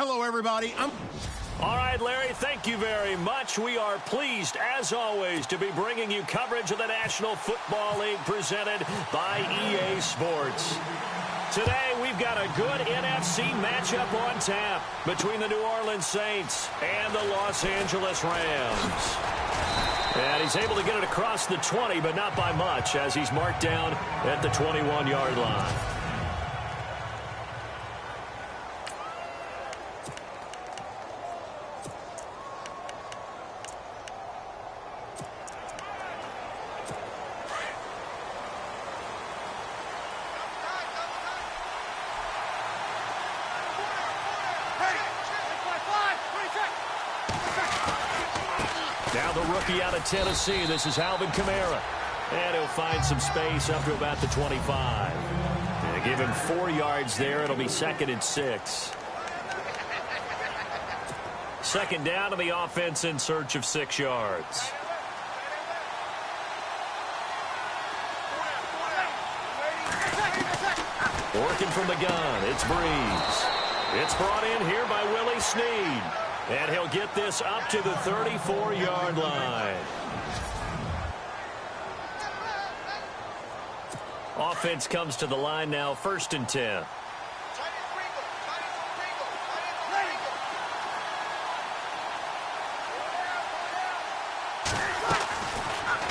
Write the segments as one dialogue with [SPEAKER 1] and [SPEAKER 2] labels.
[SPEAKER 1] Hello, everybody.
[SPEAKER 2] All right, Larry, thank you very much. We are pleased, as always, to be bringing you coverage of the National Football League presented by EA Sports. Today, we've got a good NFC matchup on tap between the New Orleans Saints and the Los Angeles Rams. And he's able to get it across the 20, but not by much, as he's marked down at the 21-yard line. Now the rookie out of Tennessee. This is Alvin Kamara. And he'll find some space up to about the 25. And give him 4 yards there. It'll be 2nd and 6. Second down to the offense in search of 6 yards. Working from the gun, it's Breeze. It's brought in here by Willie Snead. And he'll get this up to the 34-yard line. Offense comes to the line now, 1st and 10.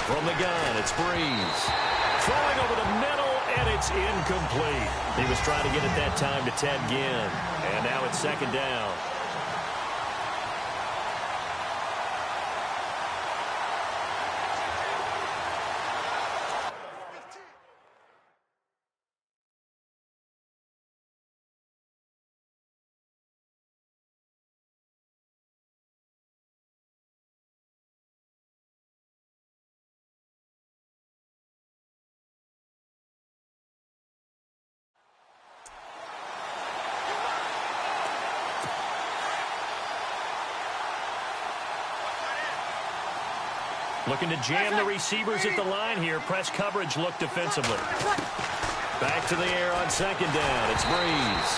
[SPEAKER 2] From the gun, it's Breeze. Throwing over the middle, and it's incomplete. He was trying to get it that time to Ted Ginn. And now it's 2nd down. Looking to jam the receivers at the line here. Press coverage look defensively. Back to the air on 2nd down. It's Breeze.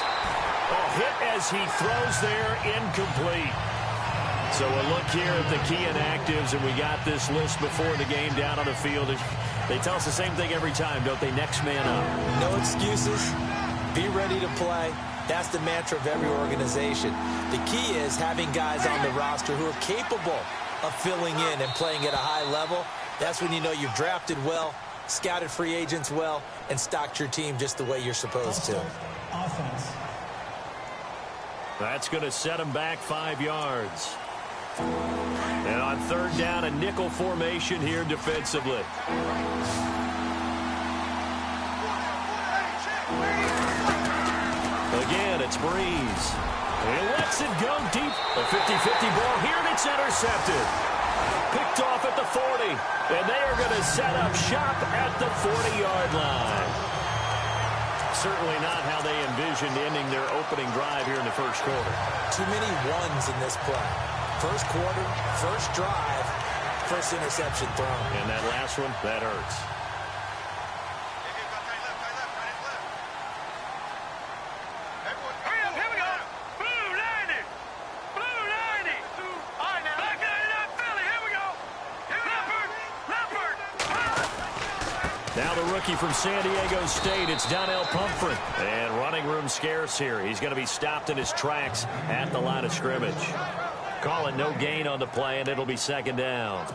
[SPEAKER 2] Oh, hit as he throws there, incomplete. So a look here at the key inactives, and we got this list before the game down on the field. They tell us the same thing every time, don't they? Next man up.
[SPEAKER 3] No excuses. Be ready to play. That's the mantra of every organization. The key is having guys on the roster who are capable of filling in and playing at a high level. That's when you know you've drafted well, scouted free agents well, and stocked your team just the way you're supposed to.
[SPEAKER 4] Offense.
[SPEAKER 2] That's going to set him back 5 yards. And on 3rd down, a nickel formation here defensively. Again, it's Breeze. He lets it go deep. A 50-50 ball here, and it's intercepted. Picked off at the 40. And they are going to set up shop at the 40-yard line. Certainly not how they envisioned ending their opening drive here in the 1st quarter.
[SPEAKER 3] Too many ones in this play. 1st quarter, 1st drive, 1st interception thrown.
[SPEAKER 2] And that last one, that hurts. Now the rookie from San Diego State, it's Donnell Pumphrey. And running room scarce here. He's going to be stopped in his tracks at the line of scrimmage. Calling no gain on the play, and it'll be 2nd down.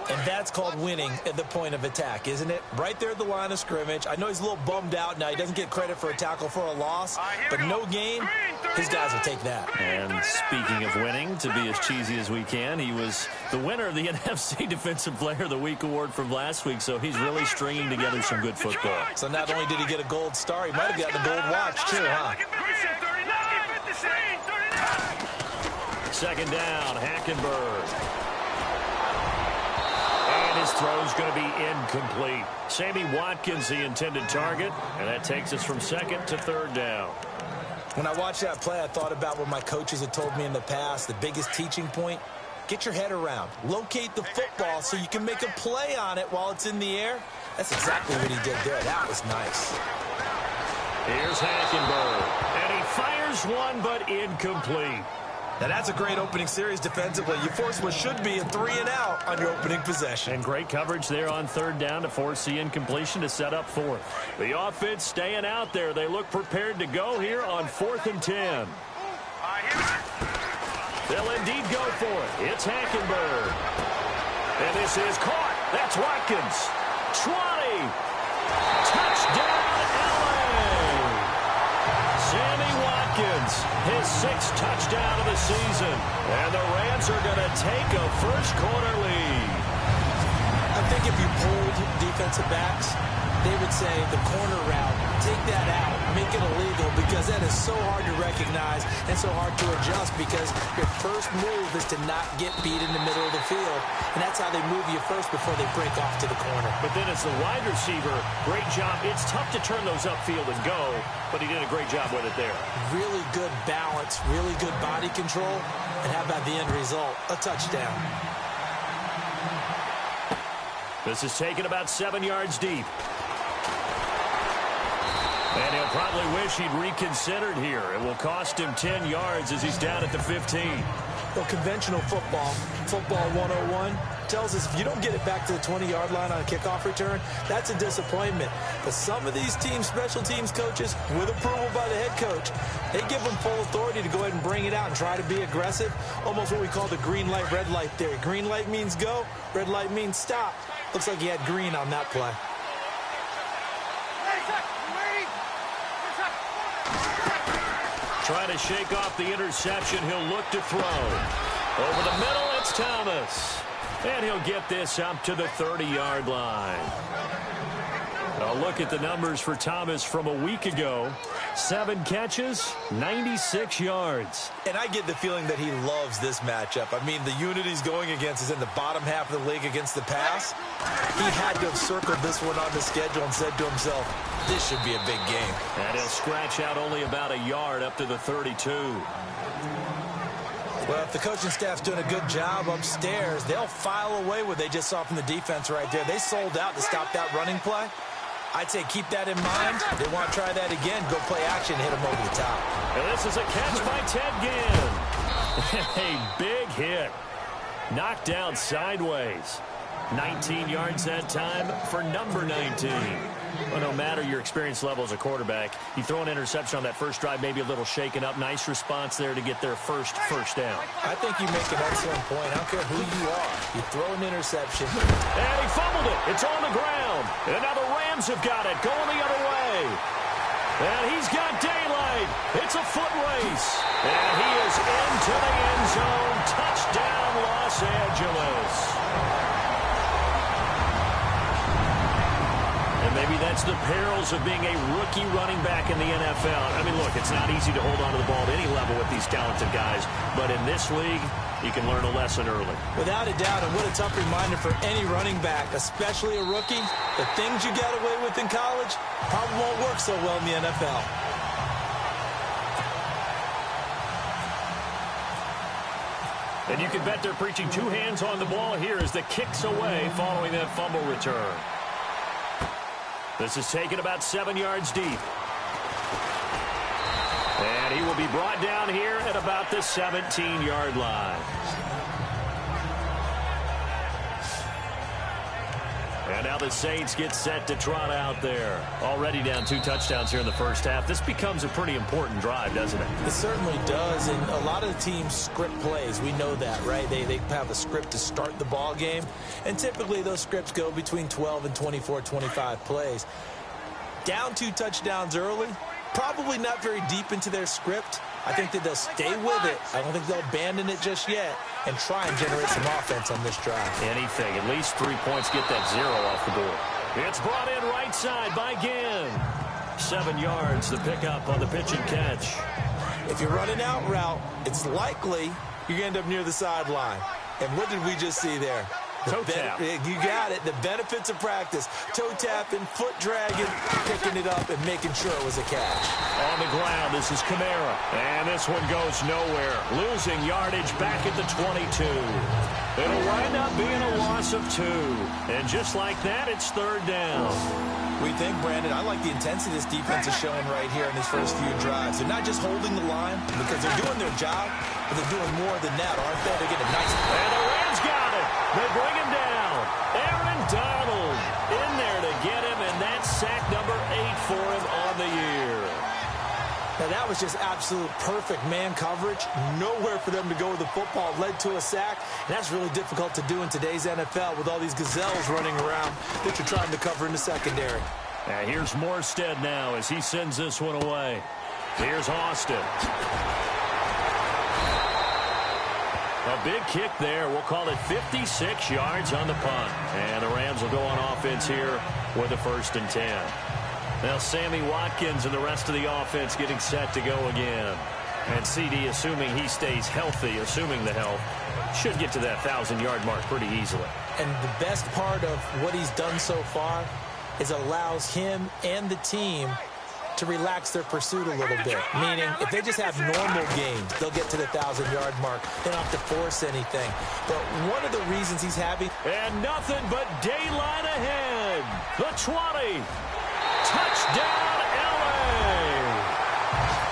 [SPEAKER 3] And that's called winning at the point of attack, isn't it? Right there at the line of scrimmage. I know he's a little bummed out now. He doesn't get credit for a tackle for a loss, but no gain, his guys will take that.
[SPEAKER 2] And speaking of winning, to be as cheesy as we can, he was the winner of the NFC Defensive Player of the Week award from last week, so he's really stringing together some good football.
[SPEAKER 3] So not only did he get a gold star, he might have gotten a gold watch too, huh?
[SPEAKER 2] 2nd down, Hackenberg. And his throw's going to be incomplete. Sammy Watkins, the intended target, and that takes us from 2nd to 3rd down.
[SPEAKER 3] When I watched that play, I thought about what my coaches had told me in the past. The biggest teaching point, get your head around. Locate the football so you can make a play on it while it's in the air. That's exactly what he did there. That was nice.
[SPEAKER 2] Here's Hackenberg. And he fires one, but incomplete.
[SPEAKER 3] Now, that's a great opening series defensively. You force what should be a 3-and-out on your opening possession.
[SPEAKER 2] And great coverage there on third down to force the incompletion to set up fourth. The offense staying out there. They look prepared to go here on 4th and 10. They'll indeed go for it. It's Hackenberg. And this is caught. That's Watkins. 20. Touchdown, LA. Sammy Watkins, his 6th touchdown of the season. And the Rams are going to take a first-quarter lead.
[SPEAKER 3] I think if you pulled defensive backs, they would say the corner route, take that out, make it illegal, because that is so hard to recognize and so hard to adjust, because your first move is to not get beat in the middle of the field, and that's how they move you first before they break off to the corner.
[SPEAKER 2] But then as the wide receiver, great job. It's tough to turn those upfield and go, but he did a great job with it there.
[SPEAKER 3] Really good balance, really good body control, and how about the end result? A touchdown.
[SPEAKER 2] This is taken about 7 yards deep. And he'll probably wish he'd reconsidered here. It will cost him 10 yards as he's down at the 15.
[SPEAKER 3] Well, conventional football 101, tells us if you don't get it back to the 20-yard line on a kickoff return, that's a disappointment. But some of these teams, special teams coaches, with approval by the head coach, they give them full authority to go ahead and bring it out and try to be aggressive. Almost what we call the green light, red light theory. Green light means go, red light means stop. Looks like he had green on that play.
[SPEAKER 2] Trying to shake off the interception. He'll look to throw. Over the middle, it's Thomas. And he'll get this up to the 30-yard line. A look at the numbers for Thomas from a week ago. 7 catches, 96 yards.
[SPEAKER 3] And I get the feeling that he loves this matchup. I mean, the unit he's going against is in the bottom half of the league against the pass. He had to have circled this one on the schedule and said to himself, this should be a big game.
[SPEAKER 2] And he'll scratch out only about a yard up to the 32.
[SPEAKER 3] Well, if the coaching staff's doing a good job upstairs, they'll file away what they just saw from the defense right there. They sold out to stop that running play. I'd say keep that in mind. If they want to try that again, go play action and hit them over the top.
[SPEAKER 2] And this is a catch by Ted Ginn. A big hit. Knocked down sideways. 19 yards that time for number 19. Well, no matter your experience level as a quarterback, you throw an interception on that first drive, maybe a little shaken up. Nice response there to get their first down.
[SPEAKER 3] I think you make an excellent point. I don't care who you are. You throw an interception.
[SPEAKER 2] And he fumbled it. It's on the ground. And now the Rams have got it going the other way. And he's got daylight. It's a foot race. And he is into the end zone. Touchdown, Los Angeles. And maybe that's the perils of being a rookie running back in the NFL. I mean, look, it's not easy to hold on to the ball at any level with these talented guys. But in this league, you can learn a lesson early.
[SPEAKER 3] Without a doubt, and what a tough reminder for any running back, especially a rookie. The things you got away with in college probably won't work so well in the NFL.
[SPEAKER 2] And you can bet they're preaching 2 hands on the ball here as the kick's away following that fumble return. This is taken about 7 yards deep. And he will be brought down here at about the 17-yard line. And now the Saints get set to trot out there. Already down 2 touchdowns here in the first half. This becomes a pretty important drive, doesn't it?
[SPEAKER 3] It certainly does, and a lot of the teams script plays. We know that, right? They have a script to start the ball game, and typically those scripts go between 12 and 24, 25 plays. Down 2 touchdowns early, probably not very deep into their script. I think that they'll stay with it. I don't think they'll abandon it just yet and try and generate some offense on this drive.
[SPEAKER 2] Anything. At least 3 points, get that 0 off the board. It's brought in right side by Ginn. 7 yards, the pickup on the pitch and catch.
[SPEAKER 3] If you're running out route, it's likely you're going to end up near the sideline. And what did we just see there?
[SPEAKER 2] Toe tap.
[SPEAKER 3] You got it. The benefits of practice. Toe tapping, foot dragging, picking it up, and making sure it was a catch.
[SPEAKER 2] On the ground, this is Kamara. And this one goes nowhere. Losing yardage back at the 22. It'll wind up being a loss of 2. And just like that, it's 3rd down.
[SPEAKER 3] We think, Brandon. I like the intensity this defense is showing right here in these first few drives. They're not just holding the line because they're doing their job, but they're doing more than that, aren't they? They're getting a nice...
[SPEAKER 2] And the Rams got it. They bring him down. Aaron Donald in there to get him, and that's sack number 8 for him on the year.
[SPEAKER 3] Now, that was just absolute perfect man coverage. Nowhere for them to go with the football. Led to a sack. And that's really difficult to do in today's NFL with all these gazelles running around that you're trying to cover in the secondary.
[SPEAKER 2] And here's Morstead now as he sends this one away. Here's Austin. A big kick there. We'll call it 56 yards on the punt. And the Rams will go on offense here with a 1st and 10. Now Sammy Watkins and the rest of the offense getting set to go again. And CD, assuming he stays healthy, assuming the health, should get to that 1,000-yard mark pretty easily.
[SPEAKER 3] And the best part of what he's done so far is it allows him and the team to relax their pursuit a little bit. Meaning, if they just have normal games, they'll get to the 1,000-yard mark. They don't have to force anything. But one of the reasons he's having...
[SPEAKER 2] And nothing but daylight ahead. The 20. Touchdown, L.A.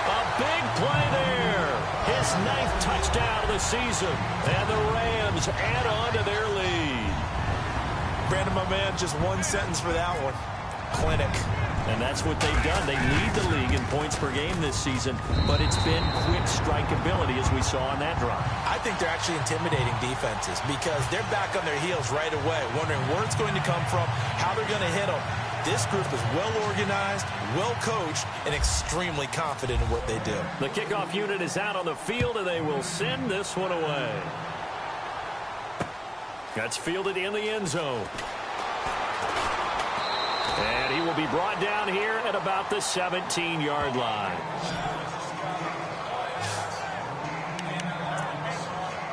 [SPEAKER 2] A big play there. His 9th touchdown of the season. And the Rams add on to their lead.
[SPEAKER 3] Brandon, my man, just one sentence for that one. Clinic.
[SPEAKER 2] And that's what they've done. They lead the league in points per game this season, but it's been quick strike ability as we saw on that drive.
[SPEAKER 3] I think they're actually intimidating defenses because they're back on their heels right away, wondering where it's going to come from, how they're going to hit them. This group is well organized, well coached, and extremely confident in what they do.
[SPEAKER 2] The kickoff unit is out on the field, and they will send this one away. That's fielded in the end zone. And he will be brought down here at about the 17-yard line.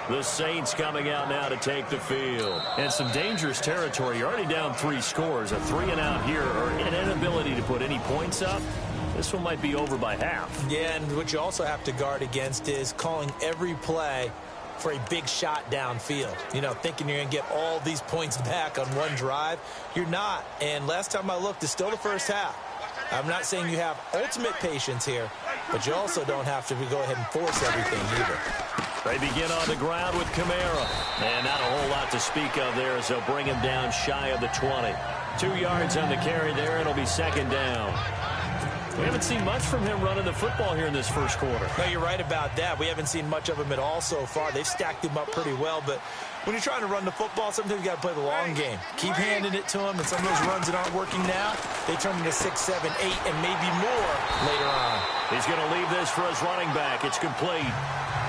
[SPEAKER 2] The Saints coming out now to take the field. And some dangerous territory. You're already down 3 scores. A 3-and-out here, or an inability to put any points up. This one might be over by half.
[SPEAKER 3] Yeah, and what you also have to guard against is calling every play for a big shot downfield. You know, thinking you're going to get all these points back on one drive. You're not. And last time I looked, it's still the first half. I'm not saying you have ultimate patience here, but you also don't have to go ahead and force everything either.
[SPEAKER 2] They begin on the ground with Kamara. And not a whole lot to speak of there as they'll bring him down shy of the 20. 2 yards on the carry there. It'll be 2nd down. We haven't seen much from him running the football here in this first quarter.
[SPEAKER 3] No, you're right about that. We haven't seen much of him at all so far. They've stacked him up pretty well, but when you're trying to run the football, sometimes you got to play the long game. Keep handing it to him, and some of those runs that aren't working now, they turn into 6, 7, 8, and maybe more later on.
[SPEAKER 2] He's going to leave this for his running back. It's complete.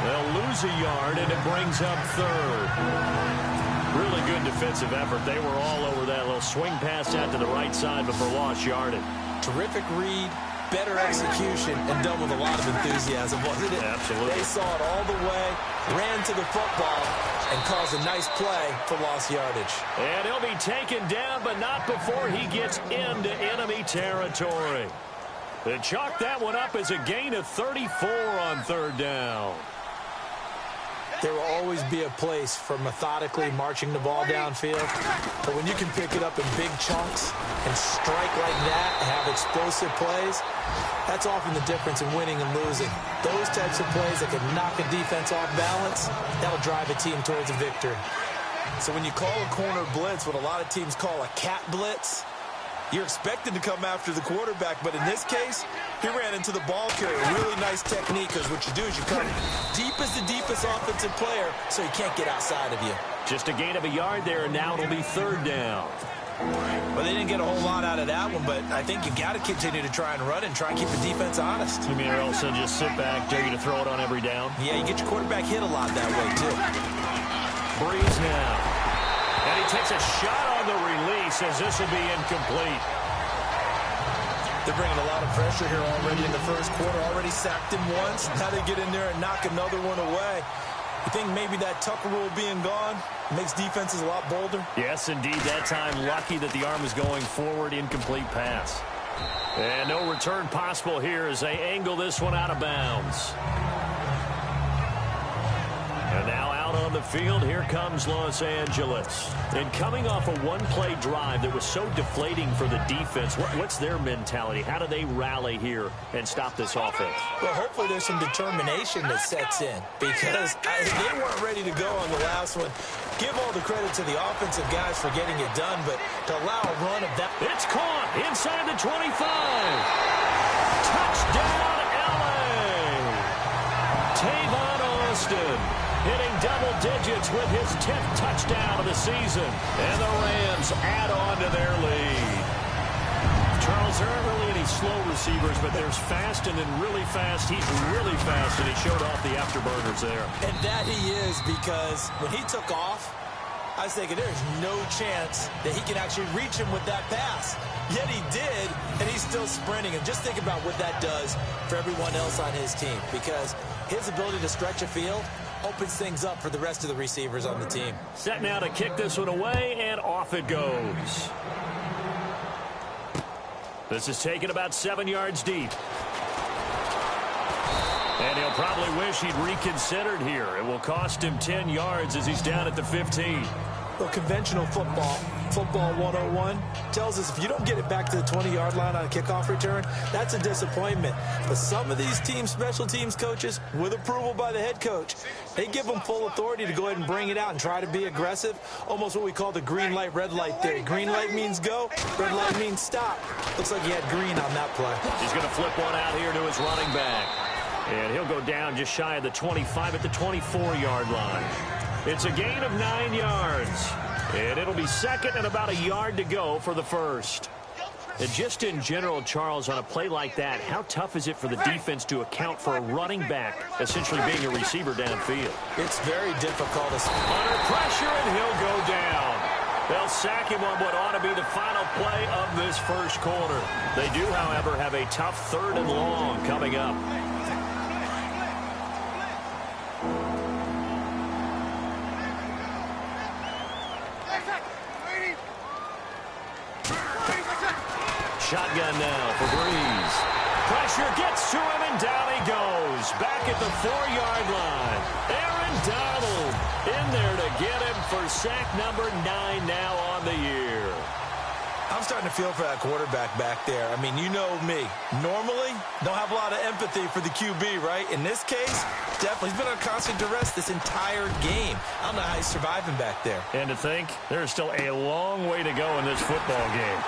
[SPEAKER 2] They'll lose a yard, and it brings up 3rd. Really good defensive effort. They were all over that little swing pass out to the right side, but for lost yardage.
[SPEAKER 3] Terrific read. Better execution, and done with a lot of enthusiasm, wasn't it?
[SPEAKER 2] Absolutely.
[SPEAKER 3] They saw it all the way, ran to the football, and caused a nice play for lost yardage.
[SPEAKER 2] And he'll be taken down, but not before he gets into enemy territory. They chalk that one up as a gain of 34 on 3rd down.
[SPEAKER 3] There will always be a place for methodically marching the ball downfield. But when you can pick it up in big chunks and strike like that and have explosive plays, that's often the difference in winning and losing. Those types of plays that can knock a defense off balance, that'll drive a team towards a victory. So when you call a corner blitz, what a lot of teams call a cat blitz, you're expected to come after the quarterback, but in this case, he ran into the ball carrier. Really nice technique, because what you do is you come deep as the deepest offensive player, so he can't get outside of you.
[SPEAKER 2] Just a gain of a yard there, and now it'll be 3rd down.
[SPEAKER 3] Well, they didn't get a whole lot out of that one, but I think you got to continue to try and run and try and keep the defense honest.
[SPEAKER 2] You mean or else they'll just sit back, dare you to throw it on every down?
[SPEAKER 3] Yeah, you get your quarterback hit a lot that way, too.
[SPEAKER 2] Breeze now. And he takes a shot on the release as this will be incomplete.
[SPEAKER 3] They're bringing a lot of pressure here already in the first quarter. Already sacked him once. Now they get in there and knock another one away. You think maybe that Tucker rule being gone makes defenses a lot bolder?
[SPEAKER 2] Yes, indeed. That time, lucky that the arm was going forward. Incomplete pass. And no return possible here as they angle this one out of bounds. And now out on the field. Here comes Los Angeles. And coming off a one-play drive that was so deflating for the defense, what's their mentality? How do they rally here and stop this offense?
[SPEAKER 3] Well, hopefully there's some determination that sets in because they weren't ready to go on the last one. Give all the credit to the offensive guys for getting it done, but to allow a run of that.
[SPEAKER 2] It's caught inside the 25. Touchdown, L.A. Tavon Austin hitting double digits with his 10th touchdown of the season. And the Rams add on to their lead. Charles, there aren't really any slow receivers, but there's fast and then really fast. He's really fast, and he showed off the afterburners there.
[SPEAKER 3] And that he is, because when he took off, I was thinking there's no chance that he can actually reach him with that pass. Yet he did, and he's still sprinting. And just think about what that does for everyone else on his team, because his ability to stretch a field opens things up for the rest of the receivers on the team.
[SPEAKER 2] Set now to kick this one away, and off it goes. This is taken about 7 yards deep. And he'll probably wish he'd reconsidered here. It will cost him 10 yards as he's down at the 15.
[SPEAKER 3] Well, conventional football 101, tells us if you don't get it back to the 20-yard line on a kickoff return, that's a disappointment. But some of these team special teams coaches, with approval by the head coach, they give them full authority to go ahead and bring it out and try to be aggressive, almost what we call the green light, red light theory. Green light means go, red light means stop. Looks like he had green on that play.
[SPEAKER 2] He's going to flip one out here to his running back. And he'll go down just shy of the 25 at the 24-yard line. It's a gain of 9 yards. And it'll be second and about a yard to go for the first. And just in general, Charles, on a play like that, how tough is it for the defense to account for a running back essentially being a receiver downfield?
[SPEAKER 3] It's very difficult.
[SPEAKER 2] Under pressure, and he'll go down. They'll sack him on what ought to be the final play of this first quarter. They do, however, have a tough 3rd and long coming up. Shotgun now for Breeze. Pressure gets to him, and down he goes. Back at the 4-yard line. Aaron Donald in there to get him for sack number 9 now on the year.
[SPEAKER 3] I'm starting to feel for that quarterback back there. I mean, you know me. Normally, don't have a lot of empathy for the QB, right? In this case, definitely. He's been on constant duress this entire game. I don't know how he's surviving back there.
[SPEAKER 2] And to think, there's still a long way to go in this football game.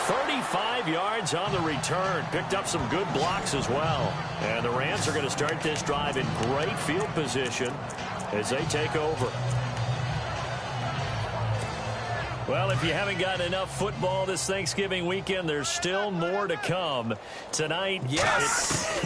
[SPEAKER 2] 35 yards on the return. Picked up some good blocks as well. And the Rams are going to start this drive in great field position as they take over. Well, if you haven't gotten enough football this Thanksgiving weekend, there's still more to come. Tonight,
[SPEAKER 3] yes,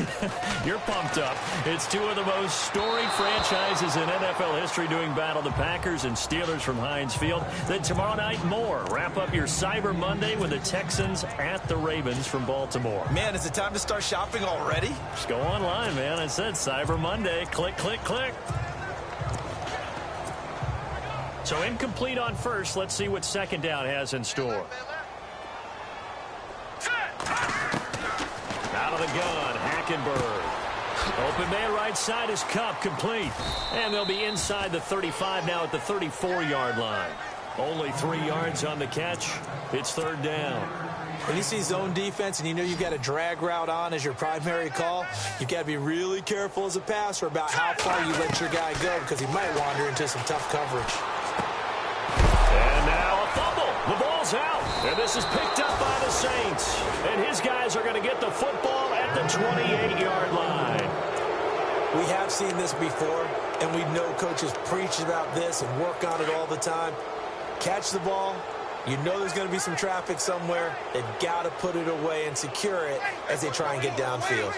[SPEAKER 2] you're pumped up. It's two of the most storied franchises in NFL history doing battle, the Packers and Steelers from Heinz Field. Then tomorrow night, more. Wrap up your Cyber Monday with the Texans at the Ravens from Baltimore.
[SPEAKER 3] Man, is it time to start shopping already?
[SPEAKER 2] Just go online, man. I said Cyber Monday. Click, click, click. So incomplete on first. Let's see what second down has in store. Out of the gun, Hackenberg. Open man right side is Cup, complete. And they'll be inside the 35 now at the 34-yard line. Only 3 yards on the catch. It's 3rd down.
[SPEAKER 3] When you see zone defense and you know you've got a drag route on as your primary call, you've got to be really careful as a passer about how far you let your guy go because he might wander into some tough coverage.
[SPEAKER 2] And now a fumble. The ball's out. And this is picked up by the Saints. And his guys are going to get the football at the 28-yard line.
[SPEAKER 3] We have seen this before, and we know coaches preach about this and work on it all the time. Catch the ball. You know there's going to be some traffic somewhere. They've got to put it away and secure it as they try and get downfield.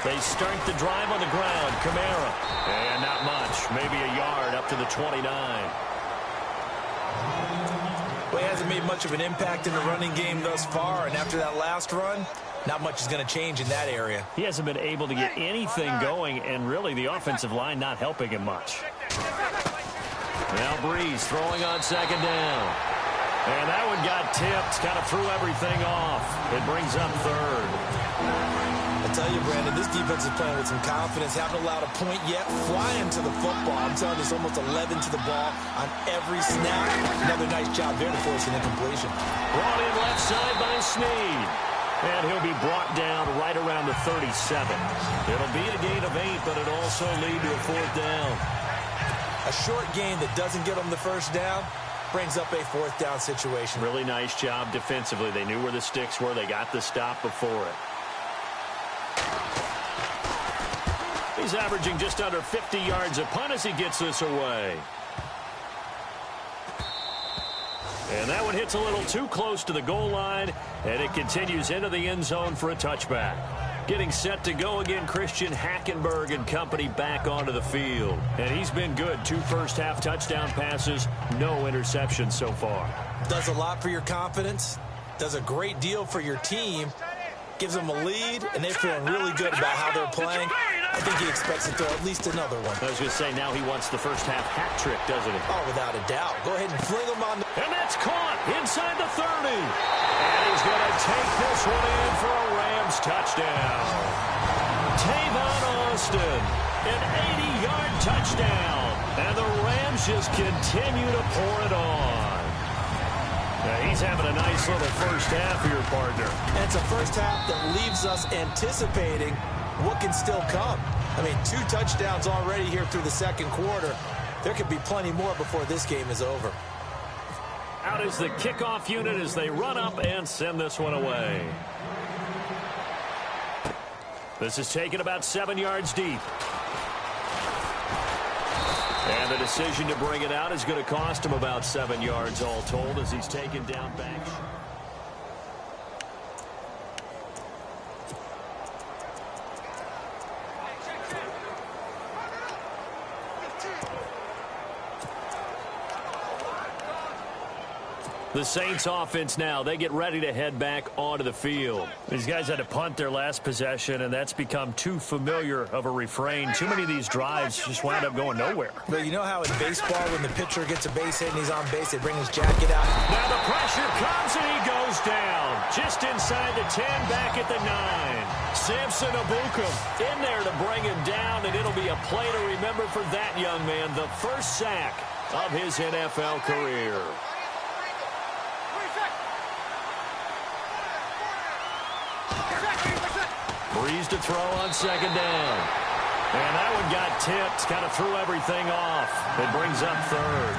[SPEAKER 2] They start the drive on the ground. Kamara. And not much. Maybe a yard up to the 29.
[SPEAKER 3] Well, he hasn't made much of an impact in the running game thus far. And after that last run, not much is going to change in that area.
[SPEAKER 2] He hasn't been able to get anything going. And really the offensive line not helping him much. Now Breeze throwing on second down. And that one got tipped, kind of threw everything off. It brings up third.
[SPEAKER 3] I tell you, Brandon, this defense is playing with some confidence. Haven't allowed a point yet. Flying to the football. I'm telling you, it's almost 11 to the ball on every snap. Another nice job there to force an incompletion.
[SPEAKER 2] Brought in left side by Snead. And he'll be brought down right around the 37. It'll be a gain of 8, but it'll also lead to a fourth down.
[SPEAKER 3] A short gain that doesn't get them the first down brings up a fourth down situation.
[SPEAKER 2] Really nice job defensively. They knew where the sticks were. They got the stop before it. He's averaging just under 50 yards a punt as he gets this away. And that one hits a little too close to the goal line, and it continues into the end zone for a touchback. Getting set to go again, Christian Hackenberg and company back onto the field. And he's been good. 2 first-half touchdown passes, no interceptions so far.
[SPEAKER 3] Does a lot for your confidence, does a great deal for your team, gives them a lead, and they're feeling really good about how they're playing. I think he expects to throw at least another one.
[SPEAKER 2] I was going to say, now he wants the first-half hat trick, doesn't he?
[SPEAKER 3] Oh, without a doubt. Go ahead and fling him on the...
[SPEAKER 2] And that's caught inside the 30. And he's going to take this one in for a Rams touchdown. Tavon Austin, an 80-yard touchdown. And the Rams just continue to pour it on. Now, he's having a nice little first half here, partner.
[SPEAKER 3] And it's a first half that leaves us anticipating what can still come. I mean, 2 touchdowns already here through the second quarter. There could be plenty more before this game is over.
[SPEAKER 2] Out is the kickoff unit as they run up and send this one away. This is taken about 7 yards deep. And the decision to bring it out is going to cost him about 7 yards all told as he's taken down back. The Saints offense now, they get ready to head back onto the field. These guys had to punt their last possession, and that's become too familiar of a refrain. Too many of these drives just wound up going nowhere.
[SPEAKER 3] But you know how in baseball, when the pitcher gets a base hit and he's on base, they bring his jacket out?
[SPEAKER 2] Now the pressure comes, and he goes down. Just inside the 10, back at the 9. Samson Abukum in there to bring him down, and it'll be a play to remember for that young man. The first sack of his NFL career. Breeze to throw on second down. And that one got tipped, kind of threw everything off. It brings up third.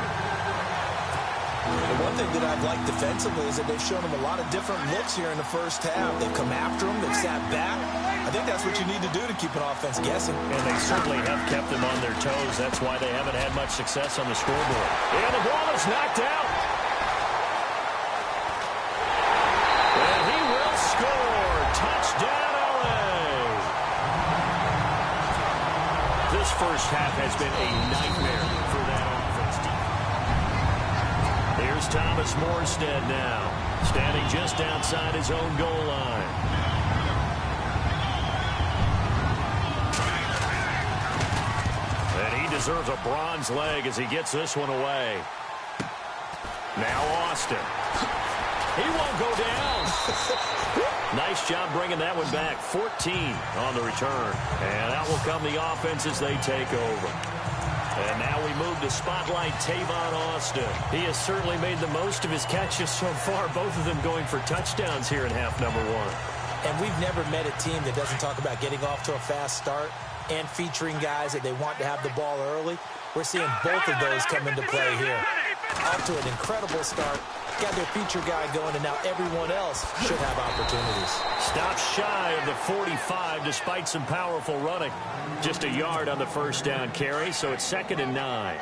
[SPEAKER 3] The one thing that I've liked defensively is that they've shown them a lot of different looks here in the first half. They've come after them. They've sat back. I think that's what you need to do to keep an offense guessing.
[SPEAKER 2] And they certainly have kept them on their toes. That's why they haven't had much success on the scoreboard. And the ball is knocked out. And he will score. Touchdown. This first half has been a nightmare for that offense. Here's Thomas Morstead now, standing just outside his own goal line. And he deserves a bronze leg as he gets this one away. Now Austin. He won't go down. Nice job bringing that one back. 14 on the return. And out will come the offense as they take over. And now we move to spotlight Tavon Austin. He has certainly made the most of his catches so far, both of them going for touchdowns here in half number 1.
[SPEAKER 3] And we've never met a team that doesn't talk about getting off to a fast start and featuring guys that they want to have the ball early. We're seeing both of those come into play here. Off to an incredible start. Got their feature guy going, and now everyone else should have opportunities.
[SPEAKER 2] Stops shy of the 45 despite some powerful running. Just a yard on the first down carry, so it's 2nd and 9.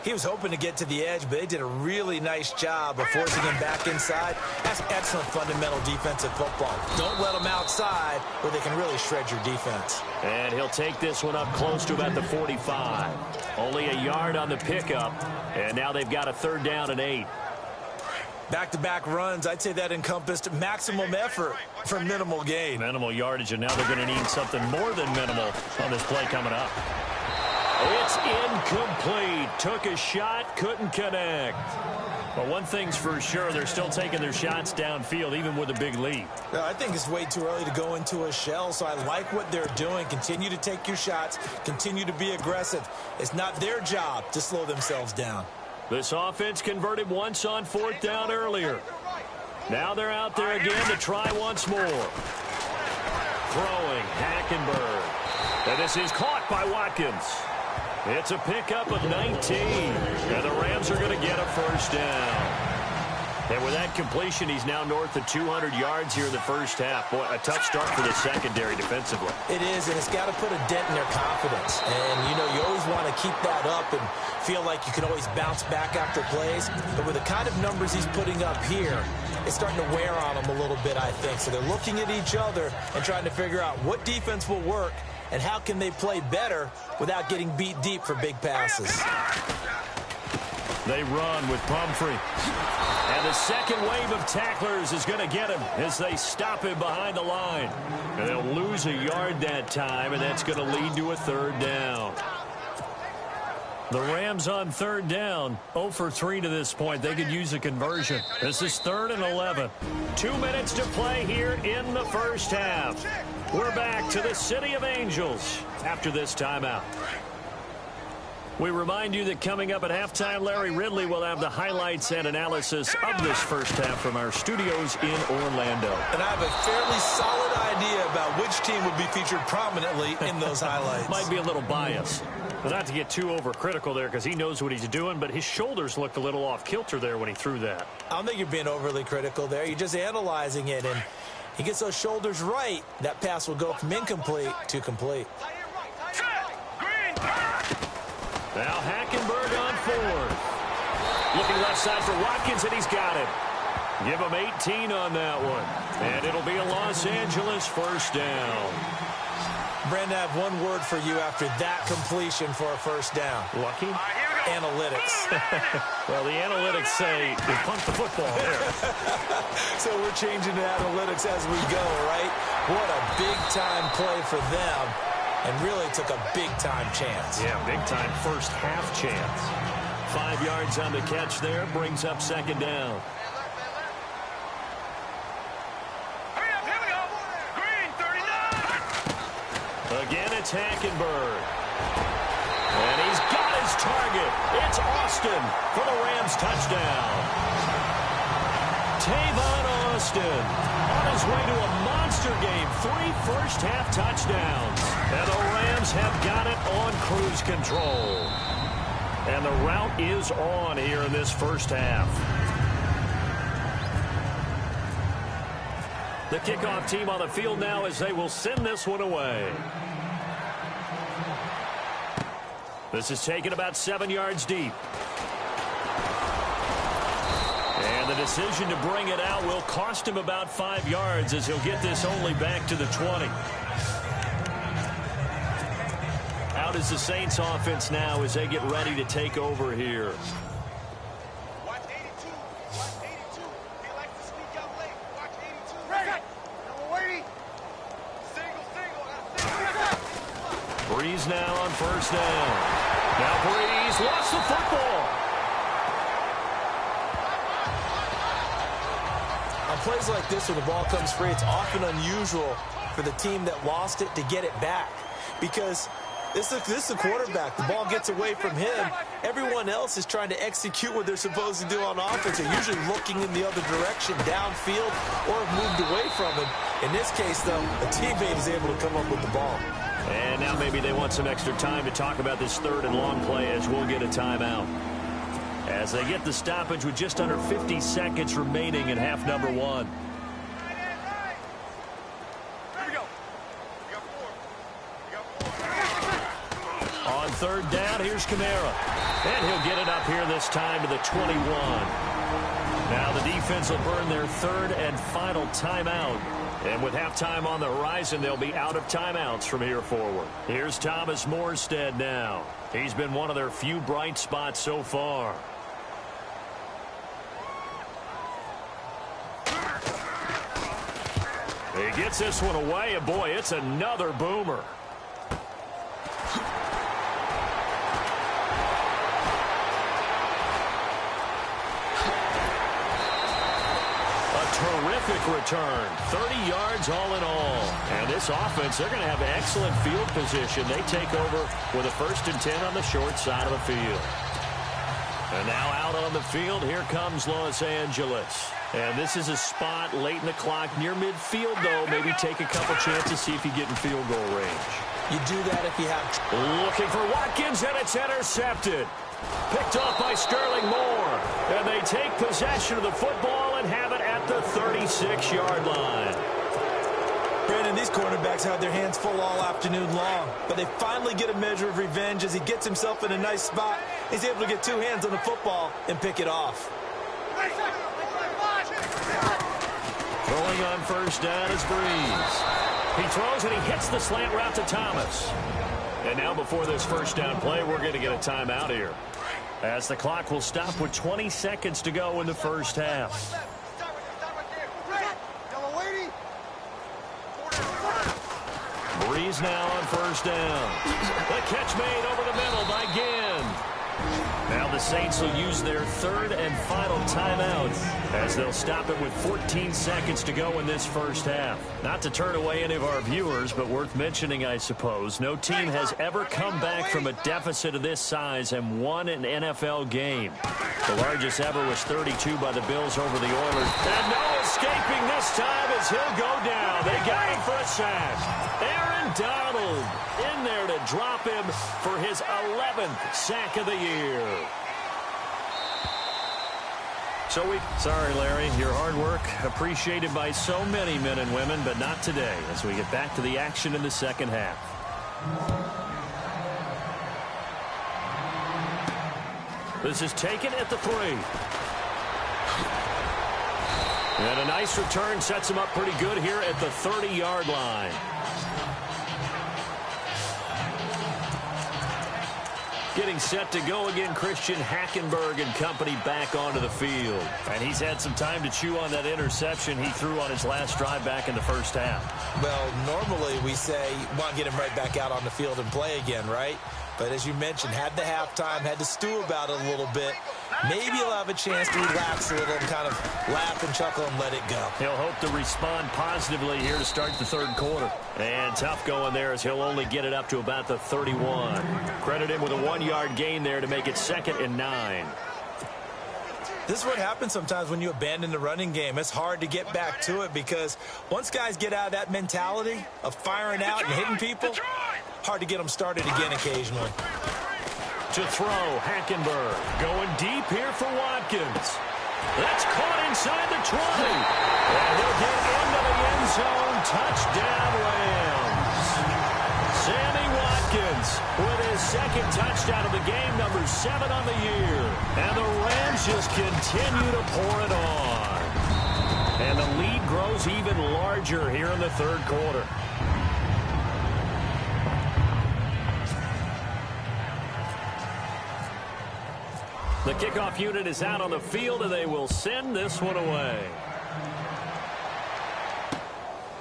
[SPEAKER 3] He was hoping to get to the edge, but they did a really nice job of forcing him back inside. That's excellent fundamental defensive football. Don't let them outside where they can really shred your defense.
[SPEAKER 2] And he'll take this one up close to about the 45. Only a yard on the pickup, and now they've got a 3rd down and 8.
[SPEAKER 3] Back-to-back runs, I'd say that encompassed maximum effort for minimal gain.
[SPEAKER 2] Minimal yardage, and now they're going to need something more than minimal on this play coming up. It's Incomplete. Took a shot, couldn't connect. But one thing's for sure, they're still taking their shots downfield, even with a big lead.
[SPEAKER 3] No, I think it's way too early to go into a shell, so I like what they're doing. Continue to take your shots. Continue to be aggressive. It's not their job to slow themselves down.
[SPEAKER 2] This offense converted once on 4th down earlier. Now they're out there again to try once more. Throwing, Hackenberg. And this is caught by Watkins. It's a pickup of 19. And the Rams are going to get a first down. And with that completion, he's now north of 200 yards here in the first half. Boy, a tough start for the secondary defensively.
[SPEAKER 3] It is, and it's got to put a dent in their confidence. And, you know, you always want to keep that up and feel like you can always bounce back after plays. But with the kind of numbers he's putting up here, it's starting to wear on them a little bit, I think. So they're looking at each other and trying to figure out what defense will work and how can they play better without getting beat deep for big passes.
[SPEAKER 2] They run with Pumphrey. And the second wave of tacklers is going to get him as they stop him behind the line. And they'll lose a yard that time, and that's going to lead to a third down. The Rams on third down, 0 for 3 to this point. They could use a conversion. This is 3rd and 11. 2 minutes to play here in the first half. We're back to the City of Angels after this timeout. We remind you that coming up at halftime, Larry Ridley will have the highlights and analysis of this first half from our studios in Orlando.
[SPEAKER 3] And I have a fairly solid idea about which team would be featured prominently in those highlights.
[SPEAKER 2] Might be a little biased. But not to get too overcritical there because he knows what he's doing, but his shoulders looked a little off kilter there when he threw that.
[SPEAKER 3] I don't think you're being overly critical there. You're just analyzing it, and he gets those shoulders right. That pass will go from incomplete to complete.
[SPEAKER 2] Now Hackenberg on 4th. Looking left side for Watkins, and he's got it. Give him 18 on that one. And it'll be a Los Angeles first down.
[SPEAKER 3] Brandon, I have one word for you after that completion for a first down.
[SPEAKER 2] Lucky?
[SPEAKER 3] Analytics.
[SPEAKER 2] Well, the analytics say they punt the football there.
[SPEAKER 3] So we're changing to analytics as we go, right? What a big-time play for them. And really took a big-time chance.
[SPEAKER 2] Yeah, big-time first half chance. 5 yards on the catch there, brings up second down. Again, it's Hackenberg. And he's got his target. It's Austin for the Rams touchdown. Tavon Austin on his way to a monster game. 3 first-half touchdowns. And the Rams have got it on cruise control. And the route is on here in this first half. The kickoff team on the field now as they will send this one away. This is taken about 7 yards deep. And the decision to bring it out will cost him about 5 yards as he'll get this only back to the 20. Out is the Saints offense now as they get ready to take over here.
[SPEAKER 1] Watch 82. Watch 82. He likes to sneak out late. Watch 82. Ready. Number 80. Single.
[SPEAKER 2] Breeze now on first down. Now Breeze lost the football.
[SPEAKER 3] On plays like this where the ball comes free, it's often unusual for the team that lost it to get it back. Because this is the quarterback. The ball gets away from him. Everyone else is trying to execute what they're supposed to do on offense. They're usually looking in the other direction, downfield, or have moved away from him. In this case, though, a teammate is able to come up with the ball.
[SPEAKER 2] And now maybe they want some extra time to talk about this third and long play as we'll get a timeout. As they get the stoppage with just under 50 seconds remaining in half number 1. On third down, here's Kamara. And he'll get it up here this time to the 21. Now the defense will burn their third and final timeout. And with halftime on the horizon, they'll be out of timeouts from here forward. Here's Thomas Morstead now. He's been one of their few bright spots so far. He gets this one away, and boy, it's another boomer. terrific return. 30 yards all in all. And this offense, they're going to have excellent field position. They take over with a 1st and 10 on the short side of the field. And now out on the field, here comes Los Angeles. And this is a spot late in the clock near midfield, though. Maybe take a couple chances, see if you get in field goal range.
[SPEAKER 3] You do that if you have...
[SPEAKER 2] Looking for Watkins, and it's intercepted. Picked off by Sterling Moore. And they take possession of the football and have it at the 36-yard line.
[SPEAKER 3] Brandon, these quarterbacks had their hands full all afternoon long, but they finally get a measure of revenge as he gets himself in a nice spot. He's able to get 2 hands on the football and pick it off.
[SPEAKER 2] Throwing on 1st down is Breeze. He throws and he hits the slant route to Thomas. And now before this 1st down play, we're going to get a timeout here, as the clock will stop with 20 seconds to go in the 1st half. Breeze now on 1st down. The catch made over the middle by Ginn. Now the Saints will use their 3rd and final timeout, as they'll stop it with 14 seconds to go in this 1st half. Not to turn away any of our viewers, but worth mentioning, I suppose, no team has ever come back from a deficit of this size and won an NFL game. The largest ever was 32 by the Bills over the Oilers. And no escaping this time as he'll go down. They got him for a sack. Aaron Donald in there to drop him for his 11th sack of the year. Sorry, Larry, your hard work appreciated by so many men and women, but not today, as we get back to the action in the 2nd half. This is taken at the 3. And a nice return sets him up pretty good here at the 30-yard line. Getting set to go again, Christian Hackenberg and company back onto the field. And he's had some time to chew on that interception he threw on his last drive back in the 1st half.
[SPEAKER 3] Well, normally we say, want to get him right back out on the field and play again, right? But as you mentioned, had the halftime, had to stew about it a little bit. Maybe he'll have a chance to relax a little and kind of laugh and chuckle and let it go.
[SPEAKER 2] He'll hope to respond positively here to start the 3rd quarter. And tough going there, as he'll only get it up to about the 31. Credit him with a 1-yard gain there to make it 2nd and 9.
[SPEAKER 3] This is what happens sometimes when you abandon the running game. It's hard to get back to it because once guys get out of that mentality of firing out and hitting people, hard to get them started again occasionally.
[SPEAKER 2] To throw, Hackenberg going deep here for Watkins. That's caught inside the 20. And he'll get into the end zone. Touchdown, Rams. Sammy Watkins with his 2nd touchdown of the game, number 7 on the year. And the Rams just continue to pour it on. And the lead grows even larger here in the 3rd quarter. The kickoff unit is out on the field, and they will send this one away.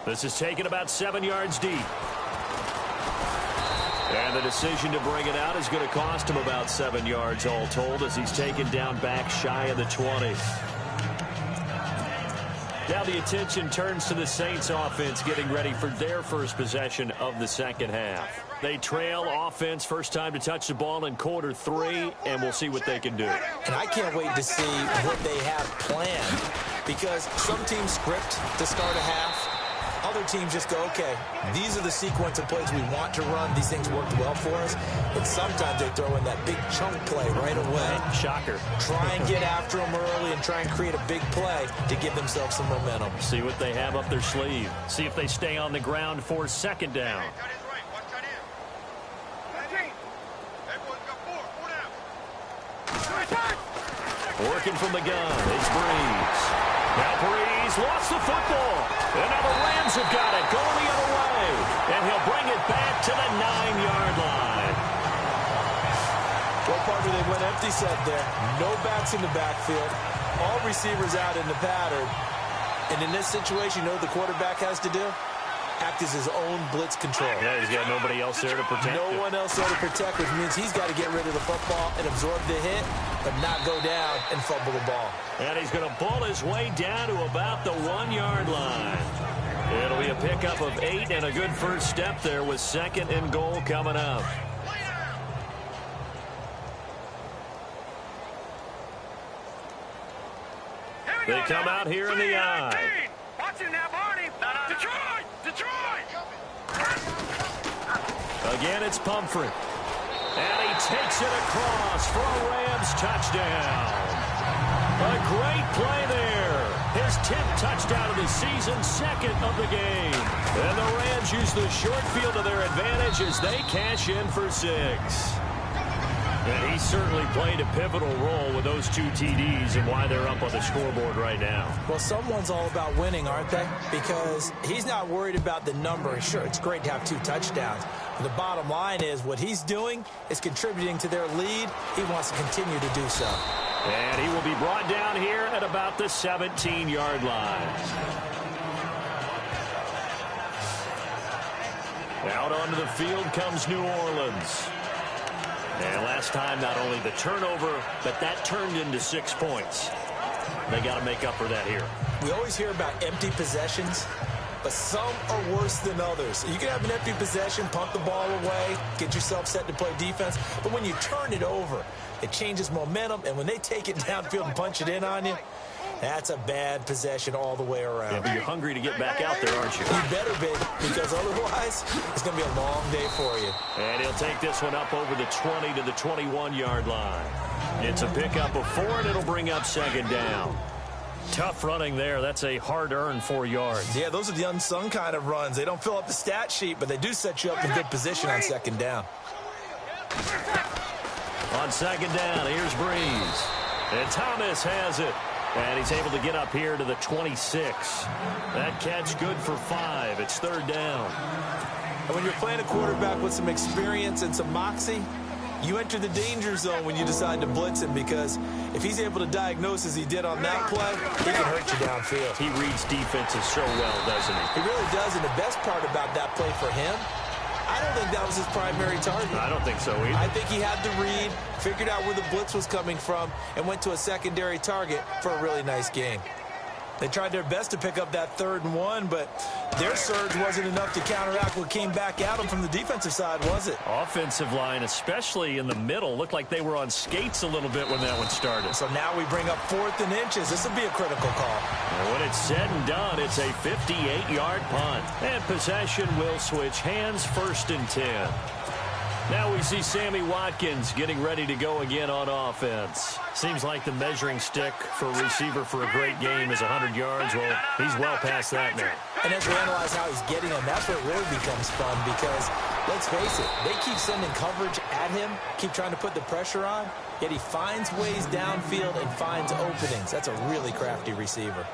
[SPEAKER 2] This is taken about 7 yards deep. And the decision to bring it out is going to cost him about 7 yards all told, as he's taken down back shy of the 20. Now the attention turns to the Saints offense getting ready for their first possession of the 2nd half. They trail offense, first time to touch the ball in quarter 3, and we'll see what they can do.
[SPEAKER 3] And I can't wait to see what they have planned, because some teams script to start a half. Other teams just go, okay, these are the sequence of plays we want to run. These things worked well for us. And sometimes they throw in that big chunk play right away.
[SPEAKER 2] Shocker.
[SPEAKER 3] Try and get after them early and try and create a big play to give themselves some momentum.
[SPEAKER 2] See what they have up their sleeve. See if they stay on the ground for 2nd down. Working from the gun, it's Breeze. Now Breeze lost the football. And now the Rams have got it, going the other way. And he'll bring it back to the 9-yard line.
[SPEAKER 3] Well, partner, they went empty set there. No backs in the backfield. All receivers out in the pattern. And in this situation, you know what the quarterback has to do? act as his own blitz control.
[SPEAKER 2] Yeah, he's got nobody else there to protect him.
[SPEAKER 3] No one else there to protect, which means he's got to get rid of the football and absorb the hit, but not go down and fumble the ball.
[SPEAKER 2] And he's going to pull his way down to about the 1-yard line. It'll be a pickup of 8 and a good first step there with 2nd and goal coming up. They come out here in the I.
[SPEAKER 1] Watch him now, Barney. Detroit!
[SPEAKER 2] Again, it's Pumphrey. And he takes it across for a Rams touchdown. A great play there. His 10th touchdown of the season, 2nd of the game. And the Rams use the short field to their advantage as they cash in for 6. And he certainly played a pivotal role with those 2 TDs and why they're up on the scoreboard right now.
[SPEAKER 3] Well, someone's all about winning, aren't they? Because he's not worried about the number. Sure, it's great to have 2 touchdowns. But the bottom line is what he's doing is contributing to their lead. He wants to continue to do so.
[SPEAKER 2] And he will be brought down here at about the 17-yard line. Out onto the field comes New Orleans. And last time, not only the turnover, but that turned into 6 points. They got to make up for that here.
[SPEAKER 3] We always hear about empty possessions, but some are worse than others. You can have an empty possession, punt the ball away, get yourself set to play defense, but when you turn it over, it changes momentum, and when they take it downfield and punch it in on you, that's a bad possession all the way around.
[SPEAKER 2] Yeah, but you're hungry to get back out there, aren't you?
[SPEAKER 3] You better be, because otherwise, it's going to be a long day for you.
[SPEAKER 2] And he'll take this one up over the 20 to the 21-yard line. It's a pickup of 4, and it'll bring up 2nd down. Tough running there. That's a hard-earned 4 yards.
[SPEAKER 3] Yeah, those are the unsung kind of runs. They don't fill up the stat sheet, but they do set you up in good position on 2nd down.
[SPEAKER 2] On 2nd down, here's Breeze. And Thomas has it. And he's able to get up here to the 26. That catch good for 5. It's 3rd down.
[SPEAKER 3] And when you're playing a quarterback with some experience and some moxie, you enter the danger zone when you decide to blitz him, because if he's able to diagnose as he did on that play, he can hurt you downfield.
[SPEAKER 2] He reads defenses so well, doesn't he?
[SPEAKER 3] He really does, and the best part about that play for him, I don't think that was his primary target.
[SPEAKER 2] I don't think so either.
[SPEAKER 3] I think he had the read, figured out where the blitz was coming from, and went to a secondary target for a really nice gain. They tried their best to pick up that 3rd and 1, but their surge wasn't enough to counteract what came back at them from the defensive side, was it?
[SPEAKER 2] Offensive line, especially in the middle, looked like they were on skates a little bit when that one started.
[SPEAKER 3] So now we bring up 4th and inches. This will be a critical call.
[SPEAKER 2] And when it's said and done, it's a 58-yard punt. And possession will switch hands, 1st and 10. Now we see Sammy Watkins getting ready to go again on offense. Seems like the measuring stick for a receiver for a great game is 100 yards. Well, he's well past that now.
[SPEAKER 3] And as we analyze how he's getting them, that's where it really becomes fun, because, let's face it, they keep sending coverage at him, keep trying to put the pressure on, yet he finds ways downfield and finds openings. That's a really crafty receiver.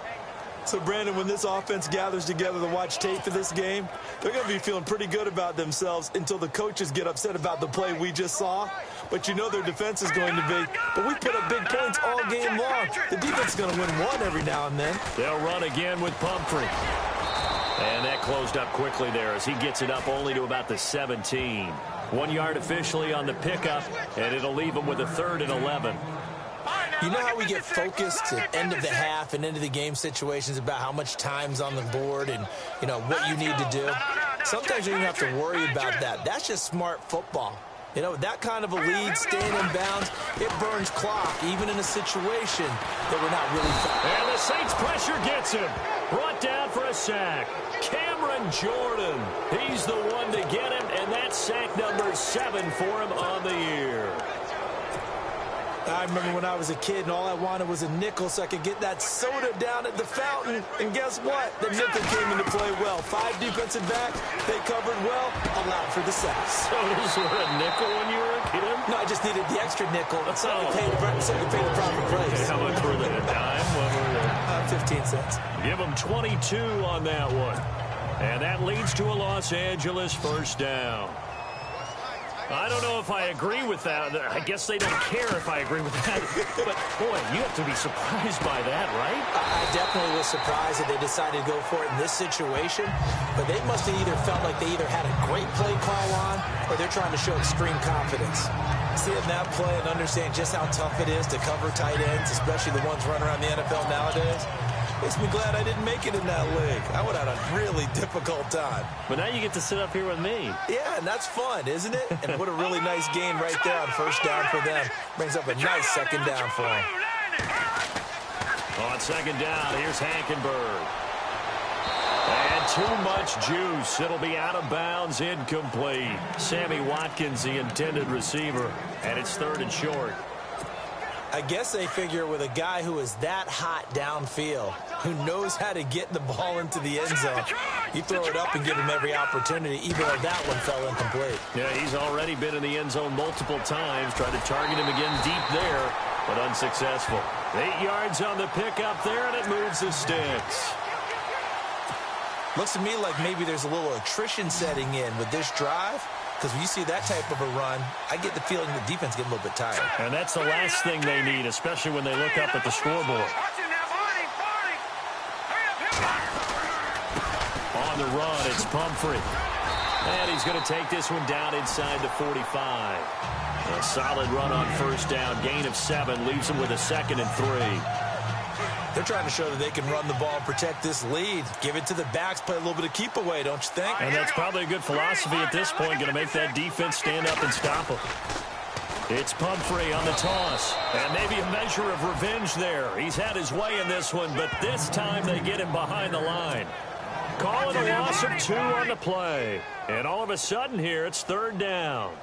[SPEAKER 3] So, Brandon, when this offense gathers together to watch tape for this game, they're going to be feeling pretty good about themselves until the coaches get upset about the play we just saw. But you know their defense is going to be. But we put up big points all game long. The defense is going to win one every now and then.
[SPEAKER 2] They'll run again with Pumphrey. And that closed up quickly there as he gets it up only to about the 17. 1 yard officially on the pickup, and it'll leave him with a 3rd and 11.
[SPEAKER 3] You know how we get focused at end of the half and end of the game situations about how much time's on the board and, you know, what you need to do? Sometimes you don't have to worry about that. That's just smart football. You know, that kind of a lead, staying in bounds, it burns clock, even in a situation that we're not really fast.
[SPEAKER 2] And the Saints pressure gets him. Brought down for a sack. Cameron Jordan. He's the one to get him, and that's sack number 7 for him on the year.
[SPEAKER 3] I remember when I was a kid and all I wanted was a nickel so I could get that soda down at the fountain. And guess what? The nickel came into play well. 5 defensive backs, they covered well, allowed for the sacks.
[SPEAKER 2] Sodas were a nickel when you were a kid?
[SPEAKER 3] No, I just needed the extra nickel so I could pay the proper price.
[SPEAKER 2] How much were they? A dime? What were they?
[SPEAKER 3] 15 cents.
[SPEAKER 2] Give them 22 on that one. And that leads to a Los Angeles 1st down. I don't know if I agree with that. I guess they don't care if I agree with that. But, boy, you have to be surprised by that, right?
[SPEAKER 3] I definitely was surprised that they decided to go for it in this situation. But they must have either felt like they either had a great play call on or they're trying to show extreme confidence. Seeing that play and understand just how tough it is to cover tight ends, especially the ones running around the NFL nowadays, makes me glad I didn't make it in that league. I would have had a really difficult time.
[SPEAKER 2] But now you get to sit up here with me.
[SPEAKER 3] Yeah, and that's fun, isn't it? And what a really nice gain right there on first down for them. Brings up a nice second down for them.
[SPEAKER 2] On second down, here's Hankenberg. And too much juice. It'll be out of bounds, incomplete. Sammy Watkins, the intended receiver. And it's 3rd and short.
[SPEAKER 3] I guess they figure with a guy who is that hot downfield, who knows how to get the ball into the end zone, you throw it up and give him every opportunity, even though that one fell incomplete.
[SPEAKER 2] Yeah, he's already been in the end zone multiple times, tried to target him again deep there, but unsuccessful. 8 yards on the pickup there, and it moves the sticks.
[SPEAKER 3] Looks to me like maybe there's a little attrition setting in with this drive. Because when you see that type of a run, I get the feeling the defense get a little bit tired.
[SPEAKER 2] And that's the last thing they need, especially when they look up at the scoreboard. On the run, it's Pumphrey. And he's going to take this one down inside the 45. A solid run on first down. Gain of 7 leaves him with a 2nd and 3.
[SPEAKER 3] They're trying to show that they can run the ball and protect this lead. Give it to the backs, play a little bit of keep away, don't you think?
[SPEAKER 2] And that's probably a good philosophy at this point, going to make that defense stand up and stop them. It's Pumphrey on the toss. And maybe a measure of revenge there. He's had his way in this one, but this time they get him behind the line. Calling a loss of 2 on the play. And all of a sudden here, it's 3rd down.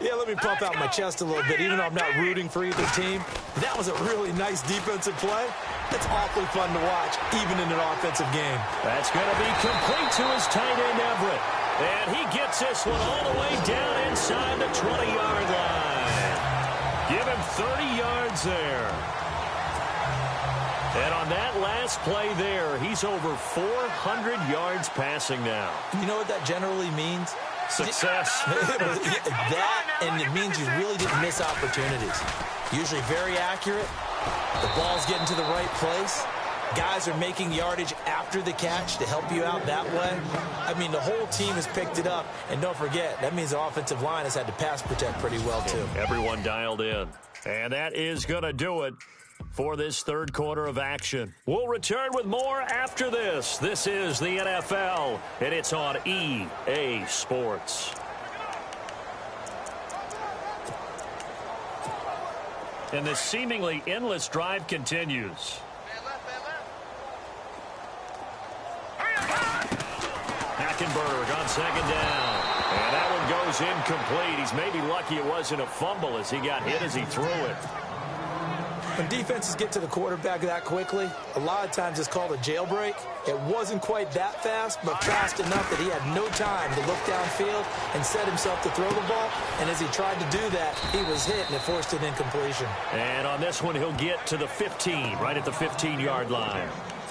[SPEAKER 3] Yeah, let me pump out my chest a little bit, even though I'm not rooting for either team. That was a really nice defensive play. It's awfully fun to watch, even in an offensive game.
[SPEAKER 2] That's going to be complete to his tight end, Everett. And he gets this one all the way down inside the 20-yard line. Give him 30 yards there. And on that last play there, he's over 400 yards passing now.
[SPEAKER 3] You know what that generally means?
[SPEAKER 2] Success.
[SPEAKER 3] That, and it means you really didn't miss opportunities. Usually very accurate. The ball's getting to the right place. Guys are making yardage after the catch to help you out that way. I mean, the whole team has picked it up. And don't forget, that means the offensive line has had to pass protect pretty well, too.
[SPEAKER 2] Everyone dialed in. And that is going to do it for this 3rd quarter of action. We'll return with more after this. This is the NFL, and it's on EA Sports. And this seemingly endless drive continues. Hackenberg on 2nd down. And that one goes incomplete. He's maybe lucky it wasn't a fumble as he got hit as he threw it.
[SPEAKER 3] When defenses get to the quarterback that quickly, a lot of times it's called a jailbreak. It wasn't quite that fast, but fast enough that he had no time to look downfield and set himself to throw the ball. And as he tried to do that, he was hit, and it forced an incompletion.
[SPEAKER 2] And on this one, he'll get to the 15, right at the 15-yard line.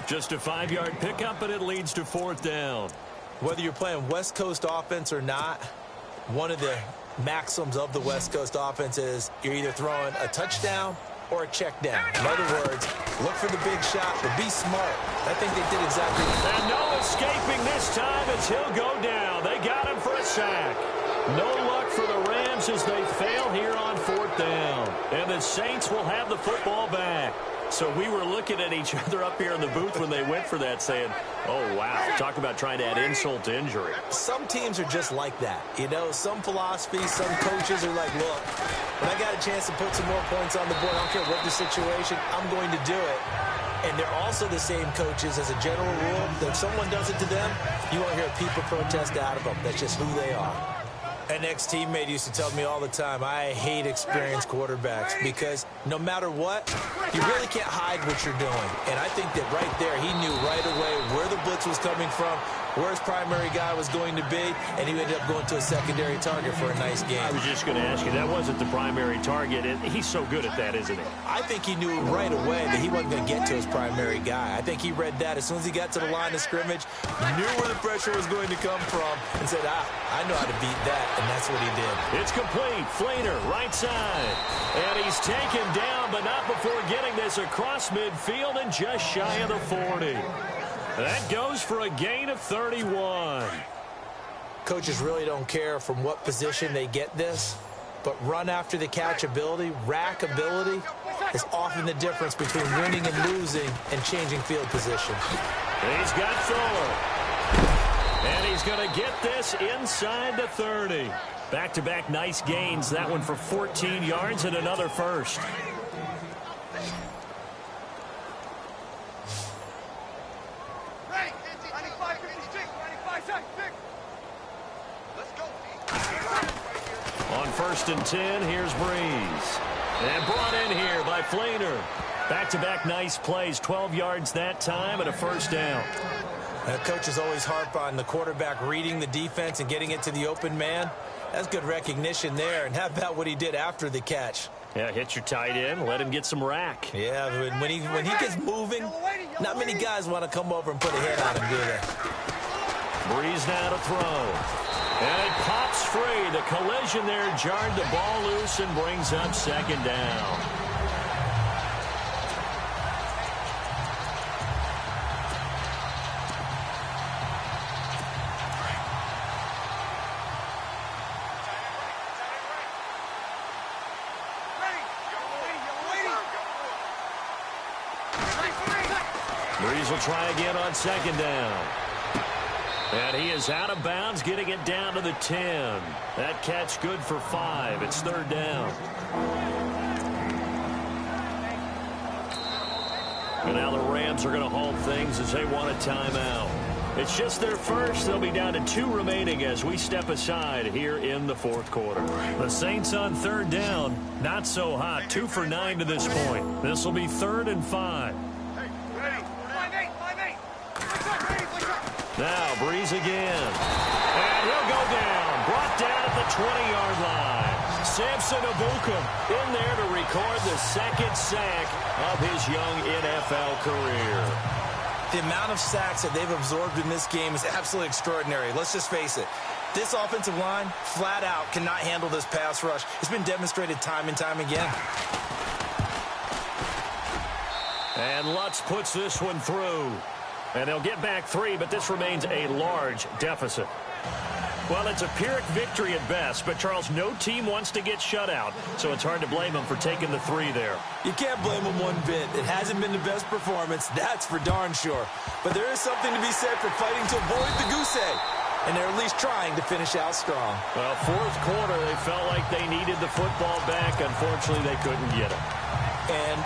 [SPEAKER 2] Just a 5-yard pickup, and it leads to 4th down.
[SPEAKER 3] Whether you're playing West Coast offense or not, one of the maxims of the West Coast offense is you're either throwing a touchdown or a check down. In other words, look for the big shot, but be smart. I think they did exactly that.
[SPEAKER 2] And no escaping this time as he'll go down. They got him for a sack. No luck for the Rams as they fail here on 4th down. And the Saints will have the football back. So we were looking at each other up here in the booth when they went for that saying, oh, wow, talk about trying to add insult to injury.
[SPEAKER 3] Some teams are just like that. You know, some philosophies, some coaches are like, look, when I got a chance to put some more points on the board, I don't care what the situation, I'm going to do it. And they're also the same coaches as a general rule that if someone does it to them, you won't hear people protest out of them. That's just who they are. An ex-teammate used to tell me all the time, I hate experienced quarterbacks because no matter what, you really can't hide what you're doing. And I think that right there, he knew right away where the blitz was coming from, where his primary guy was going to be, and he ended up going to a secondary target for a nice game.
[SPEAKER 2] I was just going to ask you, that wasn't the primary target. He's so good at that, isn't he?
[SPEAKER 3] I think he knew right away that he wasn't going to get to his primary guy. I think he read that as soon as he got to the line of scrimmage, knew where the pressure was going to come from, and said, I know how to beat that. and that's what he did.
[SPEAKER 2] It's complete. Flainer, right side. And he's taken down, but not before getting this across midfield and just shy of the 40. That goes for a gain of 31.
[SPEAKER 3] Coaches really don't care from what position they get this, but run after the catch ability, rack ability, is often the difference between winning and losing and changing field position.
[SPEAKER 2] He's got Fuller. And he's going to get this inside the 30. Back-to-back nice gains. That one for 14 yards and another first. On 1st and 10, here's Breeze. And brought in here by Flainer. Back-to-back nice plays. 12 yards that time and a first down.
[SPEAKER 3] Coaches always harp on the quarterback reading the defense and getting it to the open man. That's good recognition there. And how about what he did after the catch?
[SPEAKER 2] Yeah, hit your tight end, let him get some rack.
[SPEAKER 3] Yeah, when he gets moving, not many guys want to come over and put a hit on him, do they?
[SPEAKER 2] Breeze now to throw. And it pops free. The collision there jarred the ball loose and brings up second down. Breeze will try again on second down. And he is out of bounds, getting it down to the 10. That catch good for 5. It's third down. And now the Rams are going to halt things as they want a timeout. It's just their first. They'll be down to 2 remaining as we step aside here in the fourth quarter. The Saints on third down, not so hot. 2 for 9 to this point. This will be 3rd and 5. Now Breeze again. And he'll go down. Brought down at the 20-yard line. Samson Ebukam in there to record the 2nd sack of his young NFL career.
[SPEAKER 3] The amount of sacks that they've absorbed in this game is absolutely extraordinary. Let's just face it. This offensive line, flat out, cannot handle this pass rush. It's been demonstrated time and time again.
[SPEAKER 2] And Lutz puts this one through. And they'll get back 3, but this remains a large deficit. Well, it's a Pyrrhic victory at best, but, Charles, no team wants to get shut out, so it's hard to blame them for taking the 3 there.
[SPEAKER 3] You can't blame them one bit. It hasn't been the best performance, that's for darn sure. But there is something to be said for fighting to avoid the goose egg, and they're at least trying to finish out strong.
[SPEAKER 2] Well, fourth quarter, they felt like they needed the football back. Unfortunately, they couldn't get it.
[SPEAKER 3] And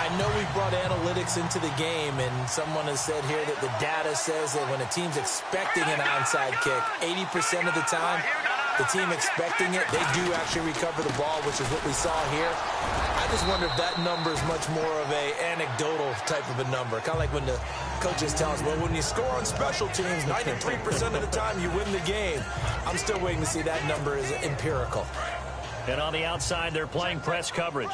[SPEAKER 3] I know we brought analytics into the game, and someone has said here that the data says that when a team's expecting an onside kick, 80% of the time, the team expecting it, they do actually recover the ball, which is what we saw here. I just wonder if that number is much more of a anecdotal type of a number. Kind of like when the coaches tell us, well, when you score on special teams, 93% of the time you win the game. I'm still waiting to see that number is empirical.
[SPEAKER 2] And on the outside, they're playing press coverage.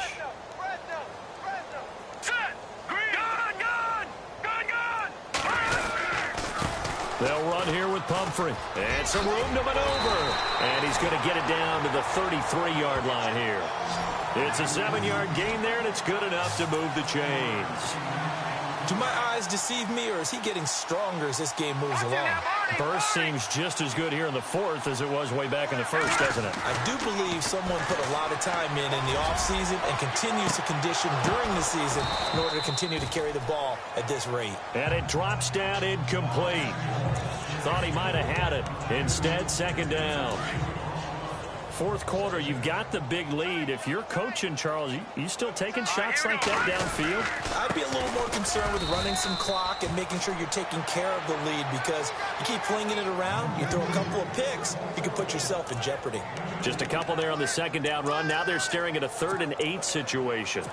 [SPEAKER 2] They'll run here with Pumphrey. And some room to maneuver. And he's going to get it down to the 33-yard line here. It's a 7-yard gain there, and it's good enough to move the chains.
[SPEAKER 3] Do my eyes deceive me, or is he getting stronger as this game moves along?
[SPEAKER 2] Burst seems just as good here in the fourth as it was way back in the first, doesn't it?
[SPEAKER 3] I do believe someone put a lot of time in the offseason and continues to condition during the season in order to continue to carry the ball at this rate.
[SPEAKER 2] And it drops down incomplete. Thought he might have had it. Instead, second down. Fourth quarter, you've got the big lead. If you're coaching, Charles, you still taking shots like that downfield?
[SPEAKER 3] I'd be a little more concerned with running some clock and making sure you're taking care of the lead, because you keep flinging it around, you throw a couple of picks, you can put yourself in jeopardy.
[SPEAKER 2] Just a couple there on the second down run. Now they're staring at a 3rd and 8 situation.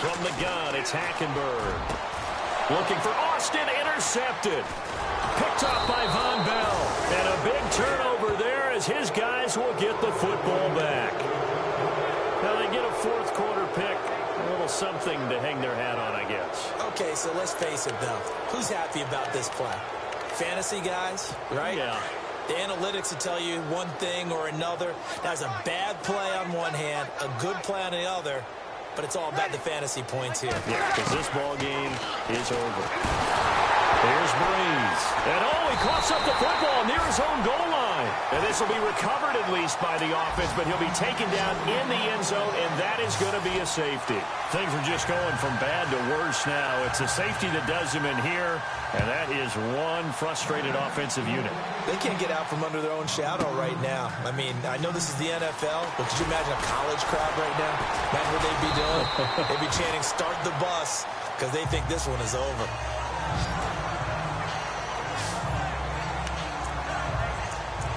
[SPEAKER 2] From the gun, it's Hackenberg. Looking for Austin, intercepted. Picked up by Von Bell. And a big turnover there as his guys will get the football back. Now they get a fourth quarter pick. A little something to hang their hat on, I guess.
[SPEAKER 3] Okay, so let's face it, though. Who's happy about this play? Fantasy guys, right?
[SPEAKER 2] Yeah.
[SPEAKER 3] The analytics will tell you one thing or another. That's a bad play on one hand, a good play on the other, but it's all about the fantasy points here.
[SPEAKER 2] Yeah, because this ball game is over. Here's Breeze. And he coughs up the football near his own goal line. And this will be recovered at least by the offense, but he'll be taken down in the end zone, and that is going to be a safety. Things are just going from bad to worse now. It's a safety that does him in here, and that is one frustrated offensive unit.
[SPEAKER 3] They can't get out from under their own shadow right now. I mean, I know this is the NFL, but could you imagine a college crowd right now? Imagine what they'd be doing. They'd be chanting, "Start the bus," because they think this one is over.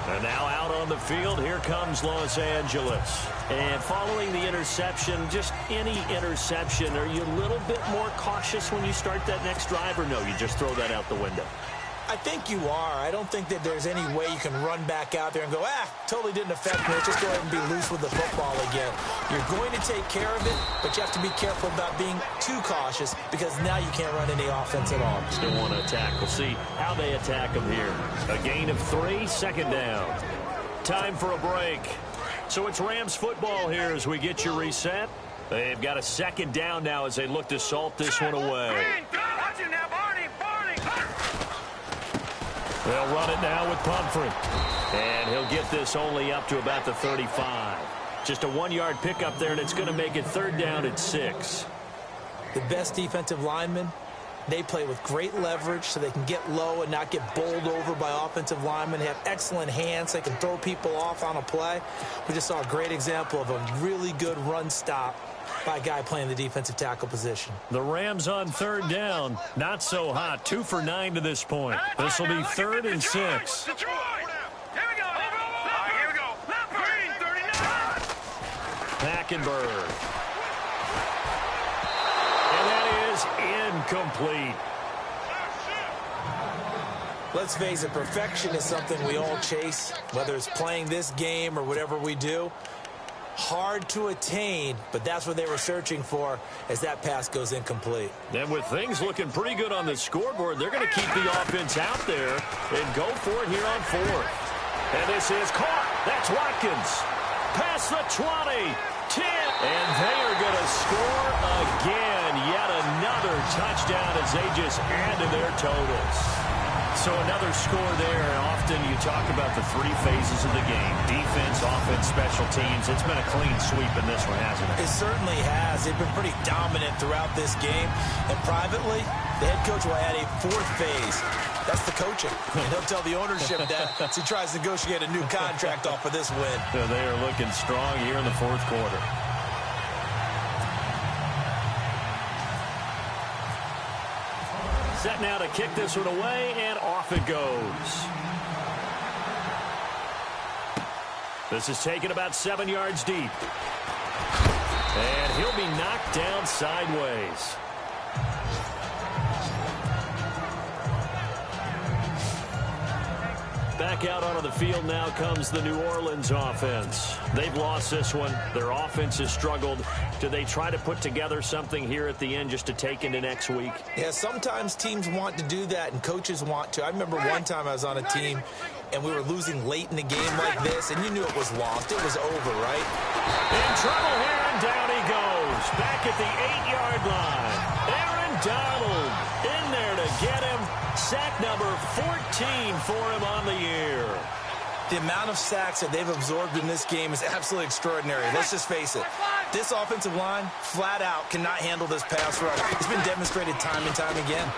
[SPEAKER 2] And now out on the field, here comes Los Angeles. And following the interception, just any interception, are you a little bit more cautious when you start that next drive, or no, you just throw that out the window?
[SPEAKER 3] I think you are. I don't think that there's any way you can run back out there and go, totally didn't affect me. Let's just go ahead and be loose with the football again. You're going to take care of it, but you have to be careful about being too cautious because now you can't run any offense at all.
[SPEAKER 2] Still want to attack. We'll see how they attack them here. A gain of 3, second down. Time for a break. So it's Rams football here as we get you reset. They've got a second down now as they look to salt this one away. They'll run it now with Pumphrey. And he'll get this only up to about the 35. Just a 1-yard pickup there, and it's going to make it third down at 6.
[SPEAKER 3] The best defensive linemen, they play with great leverage so they can get low and not get bowled over by offensive linemen. They have excellent hands. They can throw people off on a play. We just saw a great example of a really good run stop by a guy playing the defensive tackle position.
[SPEAKER 2] The Rams on third down. Not so hot. 2 for 9 to this point. This will be 3rd and 6.
[SPEAKER 1] Detroit! Here we go! Here we go! Green, 39!
[SPEAKER 2] Hackenberg. And that is incomplete.
[SPEAKER 3] Let's face it, perfection is something we all chase, whether it's playing this game or whatever we do. Hard to attain, but that's what they were searching for as that pass goes incomplete.
[SPEAKER 2] And with things looking pretty good on the scoreboard, they're going to keep the offense out there and go for it here on 4th. And this is caught. That's Watkins. Past the 20, 10, and they are going to score again. Yet another touchdown as they just add to their totals. So another score there, and often you talk about the 3 phases of the game. Defense, offense, special teams. It's been a clean sweep in this one, hasn't it?
[SPEAKER 3] It certainly has. They've been pretty dominant throughout this game. And privately, the head coach will add a 4th phase. That's the coaching. And he'll tell the ownership that as he tries to negotiate a new contract off of this win.
[SPEAKER 2] So they are looking strong here in the 4th quarter. Set now to kick this one away, and off it goes. This is taken about 7 yards deep. And he'll be knocked down sideways. Back out onto the field now comes the New Orleans offense. They've lost this one. Their offense has struggled. Do they try to put together something here at the end just to take into next week?
[SPEAKER 3] Yeah, sometimes teams want to do that and coaches want to. I remember one time I was on a team and we were losing late in the game like this, and you knew it was lost. It was over, right?
[SPEAKER 2] In trouble here, and down he goes. Back at the 8-yard line. Aaron Donald in there to get him. Sack number 14 for him on the year.
[SPEAKER 3] The amount of sacks that they've absorbed in this game is absolutely extraordinary. Let's just face it. This offensive line, flat out, cannot handle this pass rush. It's been demonstrated time and time again.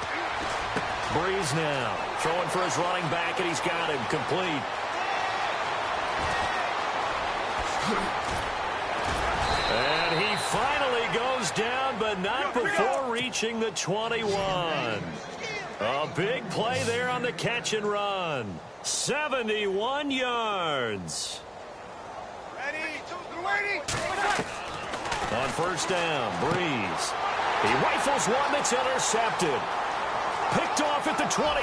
[SPEAKER 2] Breeze now, throwing for his running back, and he's got him complete. And he finally goes down, but not before reaching the 21. A big play there on the catch and run. 71 yards. On first down, Breeze. He rifles one that's intercepted. Picked off at the 23,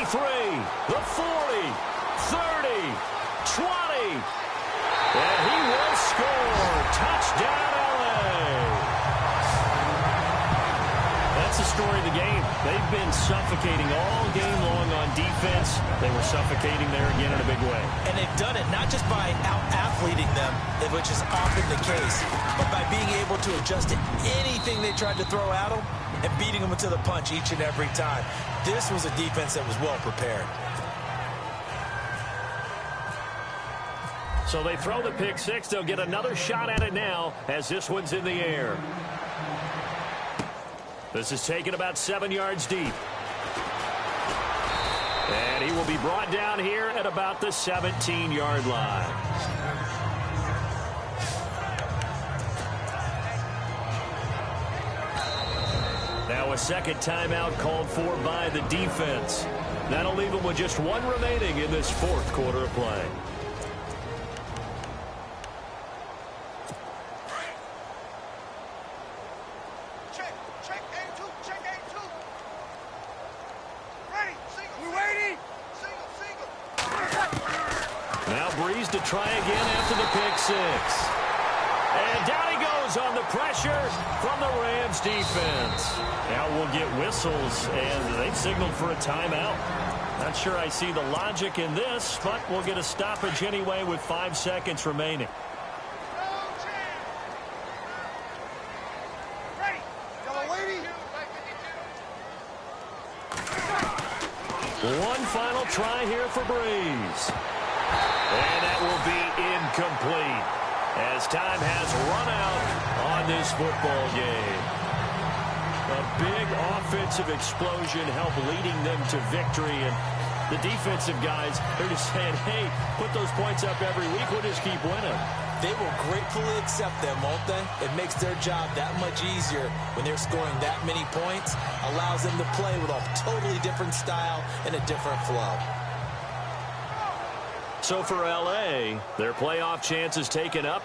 [SPEAKER 2] the 40, 30, 20. And he will score. Touchdown, LA. That's the story of the game. They've been suffocating all game long on defense. They were suffocating there again in a big way.
[SPEAKER 3] And they've done it not just by out-athleting them, which is often the case, but by being able to adjust to anything they tried to throw at them and beating them to the punch each and every time. This was a defense that was well prepared.
[SPEAKER 2] So they throw the pick six. They'll get another shot at it now as this one's in the air. This is taken about 7 yards deep. And he will be brought down here at about the 17-yard line. Now a second timeout called for by the defense. That'll leave them with just one remaining in this fourth quarter of play. To try again after the pick six. And down he goes on the pressure from the Rams defense. Now we'll get whistles, and they've signaled for a timeout. Not sure I see the logic in this, but we'll get a stoppage anyway with 5 seconds remaining. One final try here for Breeze. And that will be incomplete as time has run out on this football game. A big offensive explosion helped leading them to victory. And the defensive guys, they're just saying, hey, put those points up every week. We'll just keep winning.
[SPEAKER 3] They will gratefully accept them, won't they? It makes their job that much easier when they're scoring that many points. Allows them to play with a totally different style and a different flow. So for L.A., their playoff chances taken up.